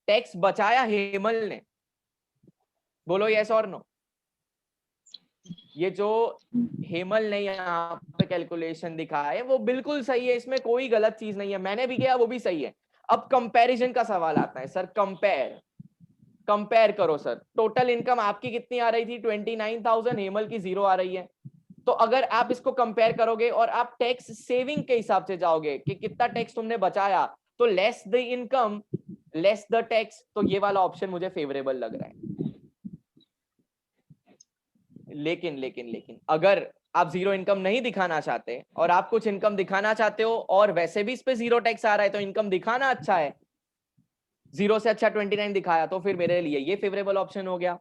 टैक्स बचाया हेमल ने। बोलो यस और नो। ये जो हेमल ने यहाँ पे कैलकुलेशन दिखाया है वो बिल्कुल सही है, इसमें कोई गलत चीज नहीं है। मैंने भी किया वो भी सही है। अब कंपैरिजन का सवाल आता है, सर कंपेयर करो सर, टोटल इनकम आपकी कितनी आ रही थी 29,000, हेमल की 0 आ रही है। तो अगर आप इसको कंपेयर करोगे और आप टैक्स सेविंग के हिसाब से जाओगे कि कितना टैक्स तुमने बचाया, तो less the income less the tax, तो ये वाला ऑप्शन मुझे फेवरेबल लग रहा है। लेकिन लेकिन लेकिन अगर आप जीरो इनकम नहीं दिखाना चाहते और आप कुछ इनकम दिखाना चाहते हो और वैसे भी इस पे जीरो टैक्स आ रहा है, तो इनकम दिखाना अच्छा है, 0 से अच्छा 29 दिखाया, तो फिर मेरे लिए ये फेवरेबल ऑप्शन हो गया।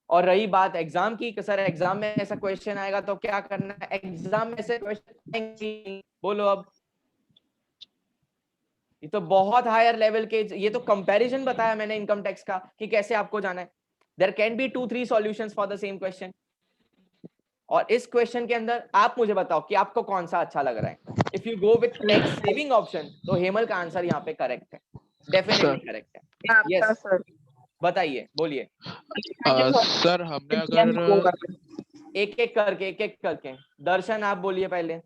और रही बात एग्जाम की, सर एग्जाम में ऐसा क्वेश्चन आएगा तो क्या करना है, एग्जाम में ऐसे क्वेश्चन बोलो अब, ये तो बहुत हायर लेवल के, ये तो कंपैरिजन बताया मैंने इनकम टैक्स का कि कैसे आपको जाना है। There can be 2-3 solutions for the same question, और इस क्वेश्चन के अंदर आप मुझे बताओ कि आपको कौन सा अच्छा लग रहा है। If you go with tax saving option, तो हेमल का आंसर यहाँ पे करेक्ट है, डेफिनेटली करेक्ट है। आपका यस, सर बताइए, बोलिए। सर हमने अगर एक एक करके दर्शन आप बोलिए पहले।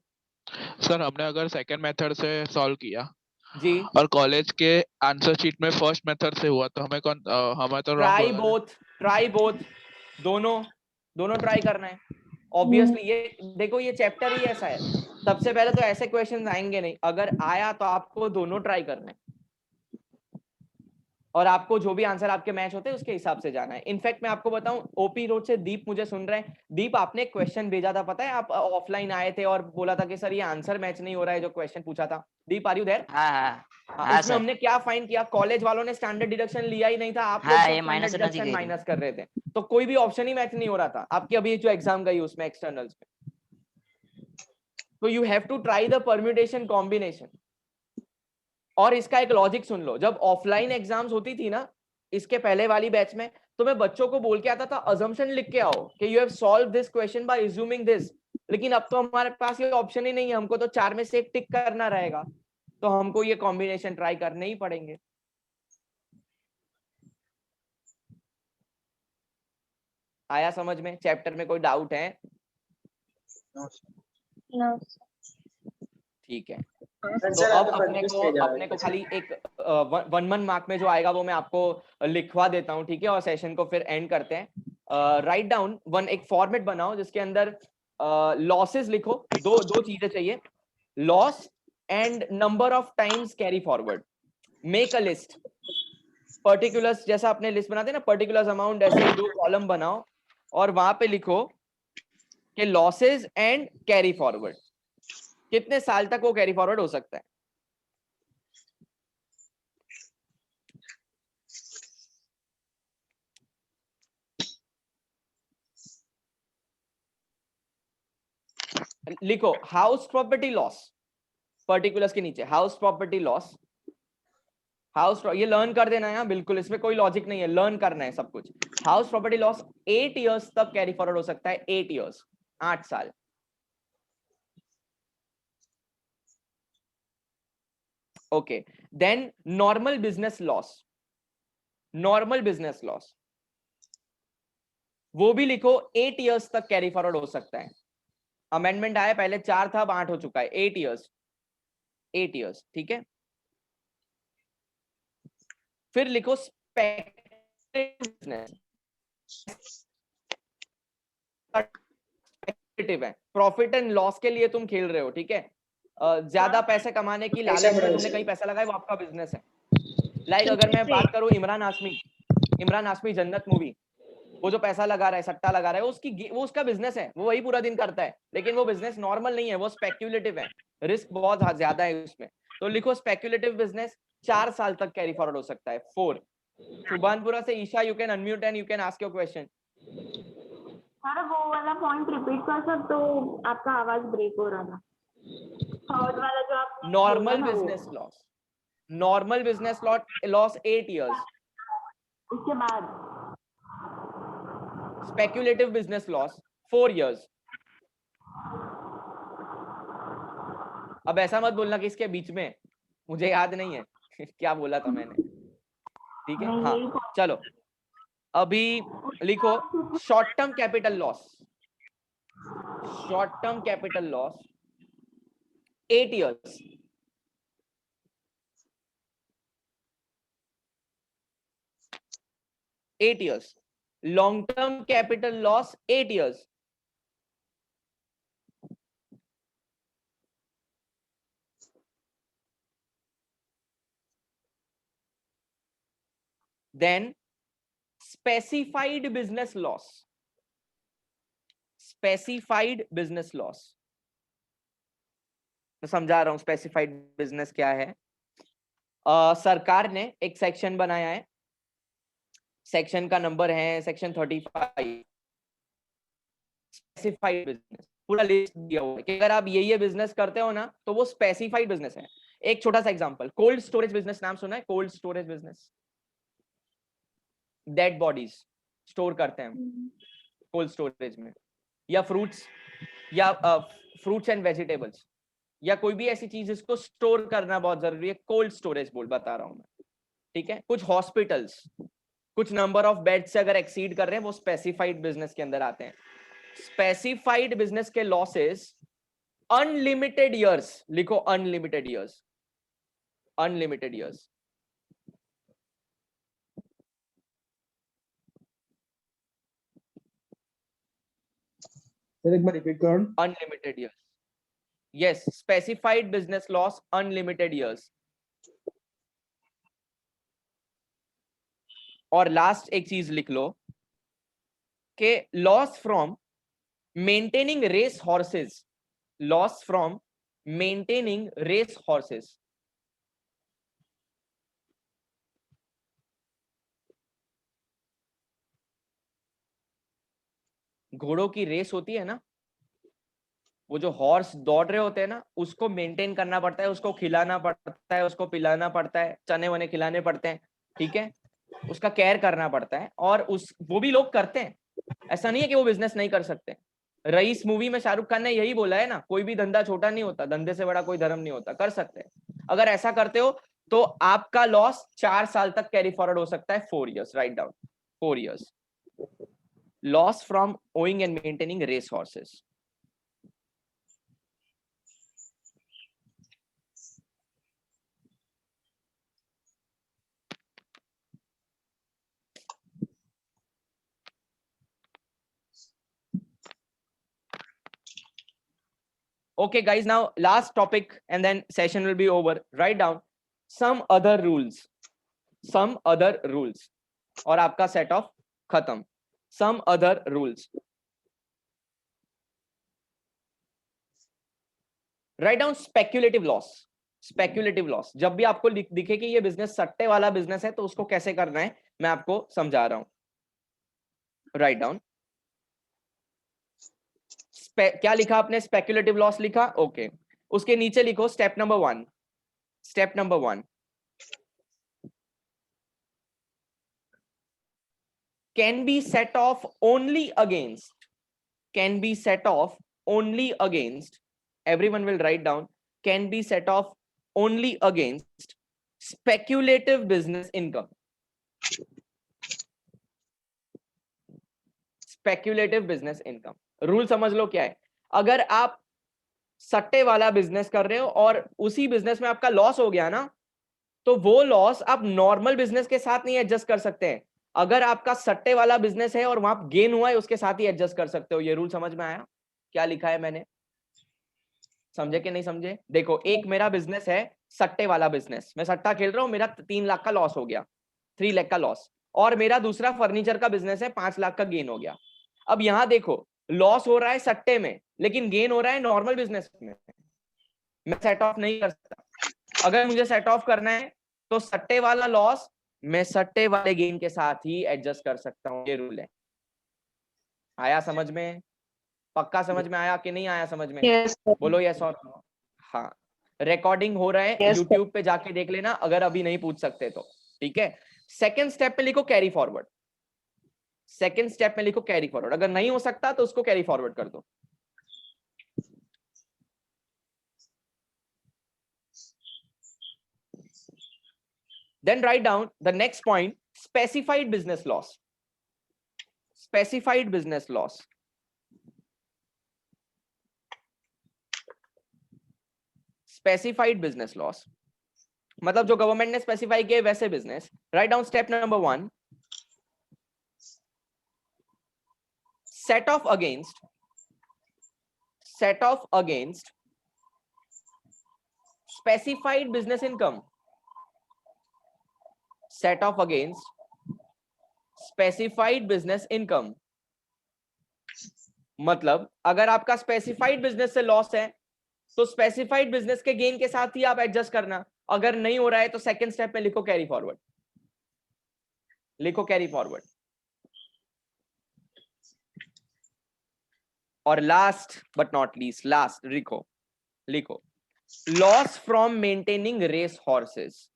सर हमने अगर सेकंड मेथड से सॉल्व किया जी, और कॉलेज के आंसर शीट में फर्स्ट मेथड से हुआ, तो हमें हमें तो ट्राई रॉन्ग बोथ, दोनों ट्राई करना है ऑब्वियसली। ये देखो, ये चैप्टर ही ऐसा है, सबसे पहले तो ऐसे क्वेश्चंस आएंगे नहीं, अगर आया तो आपको दोनों ट्राई करना है, और आपको जो भी आंसर आपके मैच होते हैं उसके हिसाब से जाना है। इनफैक्ट मैं आपको बताऊं, ओपी रोड से दीप मुझे सुन रहे हैं। दीप, आपने एक क्वेश्चन भेजा था, पता है, आप ऑफलाइन आए थे और बोला था कि सर ये आंसर मैच नहीं हो रहा है, जो क्वेश्चन पूछा था। दीप, आर यू देयर? हाँ उसमें हमने क्या फाइंड किया, कॉलेज वालों ने स्टैंडर्ड डिडक्शन लिया ही नहीं था, आप लोग स्टैंडर्ड डिडक्शन माइनस कर रहे थे, तो कोई भी ऑप्शन ही मैच नहीं हो रहा था आपकी अभी जो एग्जाम गई उसमें एक्सटर्नल्स में। तो you have to try the permutation combination. और इसका एक लॉजिक सुन लो, जब ऑफलाइन एग्जाम्स होती थी ना, इसके पहले वाली बैच में, तो मैं बच्चों को बोल के आता था अजम्पशन लिख के आओ कि you have solve this question by assuming this. लेकिन अब तो हमारे पास ये ऑप्शन ही नहीं है, हमको तो 4 में से एक टिक करना रहेगा, तो हमको ये कॉम्बिनेशन ट्राई करने ही पड़ेंगे। आया समझ में? चैप्टर में कोई डाउट है? No. ठीक है, सर, तो आप अब अपने को खाली एक 1 मार्क में जो आएगा वो मैं आपको लिखवा देता हूँ, ठीक है, और सेशन को फिर एंड करते हैं। राइट डाउन एक फॉर्मेट बनाओ जिसके अंदर लॉसेस लिखो, दो चीजें चाहिए, loss and number of times carry forward. Make a list, particulars, जैसा आपने लिस्ट बनाते हैं ना, पर्टिकुलर्स अमाउंट, ऐसे ही 2 कॉलम बनाओ और वहां पे लिखो कि लॉसेस एंड कैरी फॉरवर्ड, कितने साल तक वो कैरी फॉरवर्ड हो सकता है। लिखो हाउस प्रॉपर्टी लॉस, पर्टिकुलर्स के नीचे हाउस प्रॉपर्टी लॉस, ये लर्न कर देना है बिल्कुल, इसमें कोई लॉजिक नहीं है, लर्न करना है सब कुछ। हाउस प्रॉपर्टी लॉस 8 इयर्स तक कैरी फॉरवर्ड हो सकता है, 8 इयर्स, 8 साल। Okay, then normal business loss, वो भी लिखो 8 इयर्स तक कैरी फॉरवर्ड हो सकता है। अमेंडमेंट आया, पहले 4 था, अब 8 हो चुका है, 8 इयर्स, ठीक है। फिर लिखो स्पेक्युलेटिव है, प्रॉफिट एंड लॉस के लिए तुम खेल रहे हो, ठीक है, ज्यादा पैसे कमाने की लालच में तुमने कहीं पैसा लगाया, वो आपका बिजनेस है। लाइक अगर मैं बात करूं इमरान हाशमी जन्नत मूवी, वो जो पैसा लगा रहा है, सट्टा लगा रहा है, वो उसका बिजनेस है, वो वही पूरा दिन करता है, लेकिन वो बिजनेस नॉर्मल नहीं है, वो स्पेक्युलेटिव है, रिस्क बहुत ज्यादा है उसमें। तो लिखो स्पेक्युलेटिव बिजनेस 4 साल तक कैरी फॉरवर्ड हो सकता है। 4, सुभानपुरा से Isha, you can unmute and you can ask your question. Sir वो वाला पॉइंट रिपीट कर सकते हो, आपका आवाज ब्रेक हो रहा था, थर्ड वाला जो आप नॉर्मल बिजनेस लॉस 8 इयर्स, उसके बाद स्पेक्युलेटिव बिजनेस लॉस 4 इयर्स। अब ऐसा मत बोलना कि इसके बीच में, मुझे याद नहीं है क्या बोला था मैंने, ठीक है। हाँ चलो, अभी लिखो short term capital loss 8 years, 8 years. Long term capital loss 8 years. Then specified business loss. Specified business loss. मैं समझा रहा हूं स्पेसिफाइड बिजनेस क्या है. सरकार ने एक सेक्शन बनाया है, सेक्शन का नंबर है सेक्शन 35. स्पेसिफाइड बिजनेस पूरा लिस्ट दिया हुआ है कि अगर आप ये बिजनेस करते हो ना तो वो स्पेसिफाइड बिजनेस है. एक छोटा सा एग्जांपल, कोल्ड स्टोरेज बिजनेस नाम सुना है? Cold storage business, dead bodies store करते हैं कोल्ड स्टोरेज में, या फ्रूट्स एंड वेजिटेबल्स, या कोई भी ऐसी चीज जिसको स्टोर करना बहुत जरूरी है, कोल्ड स्टोरेज बोल बता रहा हूं मैं. ठीक है, कुछ हॉस्पिटल्स कुछ नंबर ऑफ बेड से अगर एक्सीड कर रहे हैं वो स्पेसिफाइड बिजनेस के अंदर आते हैं. स्पेसिफाइड बिजनेस के लॉसेस अनलिमिटेड ईयर्स, लिखो अनलिमिटेड ईयर्स, अनलिमिटेड ईयर्स. एक बार रिपीट करो. Unlimited years. Yes, specified business loss unlimited years. और लास्ट एक चीज लिख लो कि loss from maintaining race horses, loss from maintaining race horses. घोड़ों की रेस होती है ना, वो जो हॉर्स दौड़ रहे होते हैं ना, उसको मेंटेन करना पड़ता है, उसको खिलाना पड़ता है, उसको पिलाना पड़ता है, चने वने खिलाने पड़ते हैं. ठीक है, उसका केयर करना पड़ता है, और वो भी लोग करते हैं. ऐसा नहीं है कि वो बिजनेस नहीं कर सकते. रईस मूवी में शाहरुख खान ने यही बोला है ना, कोई भी धंधा छोटा नहीं होता, धंधे से बड़ा कोई धर्म नहीं होता. कर सकते हैं. अगर ऐसा करते हो तो आपका लॉस 4 साल तक कैरी फॉरवर्ड हो सकता है. 4 years, write down, 4 years. Loss from owing and maintaining race horses. Okay guys, now last topic and then session will be over. Write down some other rules. Some other rules. और आपका set off खत्म. Some other rules. Write down speculative loss. Speculative loss. जब भी आपको दिखे कि ये business सट्टे वाला बिजनेस है तो उसको कैसे करना है मैं आपको समझा रहा हूं. Write down. क्या लिखा आपने? स्पेक्युलेटिव लॉस लिखा. ओके, उसके नीचे लिखो step number 1. Step number 1, can be set off only against, can be set off only against, everyone will write down, can be set off only against speculative business income. Speculative business income. Rule समझ लो क्या है. अगर आप सट्टे वाला business कर रहे हो और उसी बिजनेस में आपका लॉस हो गया ना, तो वो लॉस आप नॉर्मल बिजनेस के साथ नहीं एडजस्ट कर सकते हैं. अगर आपका सट्टे वाला बिजनेस है और वहां गेन हुआ है उसके साथ ही एडजस्ट कर सकते हो. ये रूल समझ में आया? क्या लिखा है मैंने? समझे कि नहीं समझे? देखो, एक मेरा बिजनेस है सट्टे वाला बिजनेस, मैं सट्टा खेल रहा हूं, मेरा 3 लाख का लॉस हो गया, 3 लाख का लॉस. और मेरा दूसरा फर्नीचर का बिजनेस है, 5 लाख का गेन हो गया. अब यहां देखो, लॉस हो रहा है सट्टे में लेकिन गेन हो रहा है नॉर्मल बिजनेस में. मैं सेट ऑफ नहीं कर सकता. अगर मुझे सेट ऑफ करना है तो सट्टे वाला लॉस मैं सट्टे वाले गेन के साथ ही एडजस्ट कर सकता हूं. ये रूल है. आया समझ में? पक्का समझ में आया कि नहीं आया समझ में? Yes, sir. बोलो यस और नो. हाँ, रिकॉर्डिंग हो रहा है, Yes, sir. यूट्यूब पे जाके देख लेना अगर अभी नहीं पूछ सकते तो. ठीक है, सेकेंड स्टेप में लिखो कैरी फॉरवर्ड. सेकेंड स्टेप में लिखो कैरी फॉरवर्ड. अगर नहीं हो सकता तो उसको कैरी फॉरवर्ड कर दो. Then write down the next point, specified business loss. Specified business loss. Specified business loss. मतलब जो गवर्नमेंट ने स्पेसिफाई किए वैसे business. Write down step number 1. set off against specified business income, set off against specified business income। मतलब अगर आपका specified business से loss है तो स्पेसिफाइड बिजनेस के गेन के साथ ही आप एडजस्ट करना, अगर नहीं हो रहा है तो सेकंड स्टेप में लिखो कैरी फॉरवर्ड, लिखो कैरी फॉरवर्ड। और last but not least, last लिखो loss from maintaining race horses,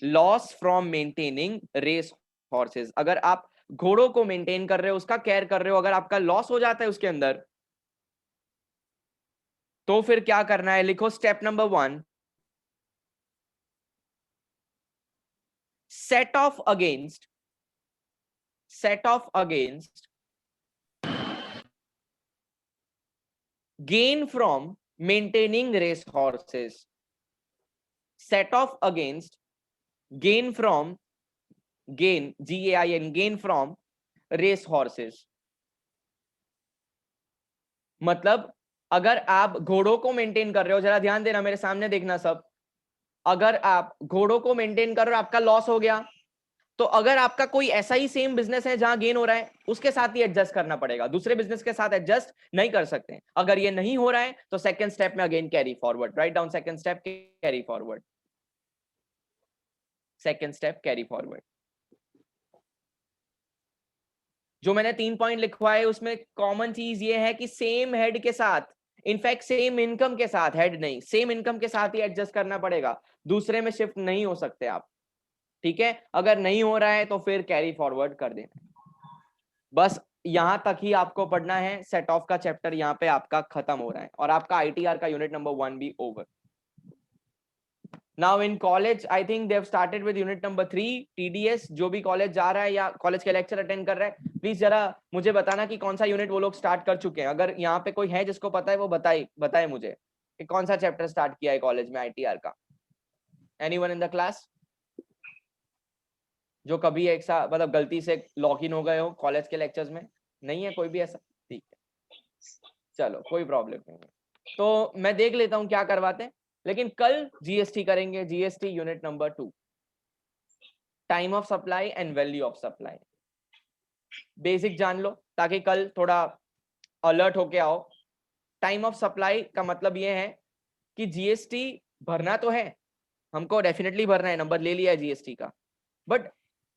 loss from maintaining race horses. अगर आप घोड़ों को मेंटेन कर रहे हो, उसका केयर कर रहे हो, अगर आपका लॉस हो जाता है उसके अंदर, तो फिर क्या करना है, लिखो step number 1, set off against gain from maintaining race horses, set off against gain from gain from race horses। मतलब अगर आप घोड़ों को मेंटेन कर रहे हो, जरा ध्यान देना, मेरे सामने देखना सब, अगर आप घोड़ों को मेंटेन कर रहे हो, आपका लॉस हो गया, तो अगर आपका कोई ऐसा ही सेम बिजनेस है जहां गेन हो रहा है, उसके साथ ही एडजस्ट करना पड़ेगा, दूसरे बिजनेस के साथ एडजस्ट नहीं कर सकते। अगर ये नहीं हो रहा है तो सेकंड स्टेप में again carry forward, write down second step carry forward, second step carry forward. जो मैंने 3 पॉइंट लिखवाए उसमें कॉमन चीज ये है कि सेम हेड के साथ, इनफैक्ट सेम इनकम के साथ, हेड नहीं सेम इनकम के साथ ही एडजस्ट करना पड़ेगा, दूसरे में शिफ्ट नहीं हो सकते आप, ठीक है। अगर नहीं हो रहा है तो फिर कैरी फॉरवर्ड कर देना। बस यहां तक ही आपको पढ़ना है, सेट ऑफ का चैप्टर यहां पे आपका खत्म हो रहा है और आपका आईटीआर का यूनिट नंबर 1 भी over. Now in college I think they have started with unit number 3 TDS. जो भी कॉलेज जा रहा है या कॉलेज के लेक्चर अटेंड कर रहा है, प्लीज जरा मुझे बताना कि कौन सा यूनिट वो लोग स्टार्ट कर चुके हैं। अगर यहाँ पे कोई है जिसको पता है वो बताए मुझे कि कौन सा चैप्टर स्टार्ट किया है कॉलेज में आईटीआर का। एनीवन इन द क्लास जो कभी एक साथ मतलब गलती से लॉग इन हो गए हो कॉलेज के लेक्चर्स में? नहीं है कोई भी ऐसा? ठीक है, चलो कोई प्रॉब्लम नहीं है, तो मैं देख लेता हूँ क्या करवाते हैं। लेकिन कल जीएसटी करेंगे, GST unit number 2, time of supply and value of supply. Basic जान लो ताकि कल थोड़ा अलर्ट होके आओ। टाइम ऑफ सप्लाई का मतलब ये है कि जीएसटी भरना तो है हमको, डेफिनेटली भरना है, नंबर ले लिया है जीएसटी का, बट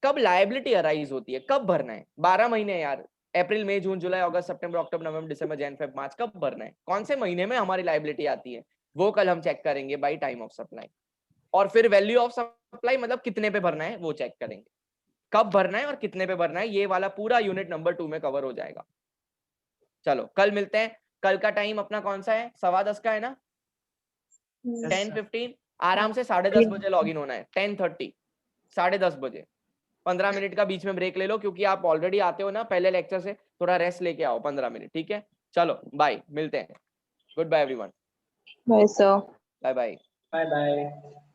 कब लायबिलिटी अराइज होती है, कब भरना है? 12 महीने यार, अप्रैल मई जून जुलाई अगस्त सितंबर अक्टूबर नवंबर दिसंबर जनवरी फरवरी मार्च, कब भरना है, कौन से महीने में हमारी लायबिलिटी आती है, वो कल हम चेक करेंगे बाय टाइम ऑफ सप्लाई। और फिर वैल्यू ऑफ सप्लाई मतलब कितने पे भरना है वो चेक करेंगे, कब भरना है और कितने पे भरना है, ये वाला पूरा यूनिट नंबर 2 में कवर हो जाएगा। चलो कल मिलते हैं। कल का टाइम अपना कौन सा है? 10:15 का है ना? 10:15 आराम से 10:30 बजे लॉग इन होना है, 10:30 10:30 बजे। 15 मिनट का बीच में ब्रेक ले लो क्योंकि आप ऑलरेडी आते हो ना पहले लेक्चर से, थोड़ा रेस्ट लेके आओ 15 मिनट, ठीक है। चलो बाय, मिलते हैं, goodbye everyone, bye sir, bye bye. Bye bye.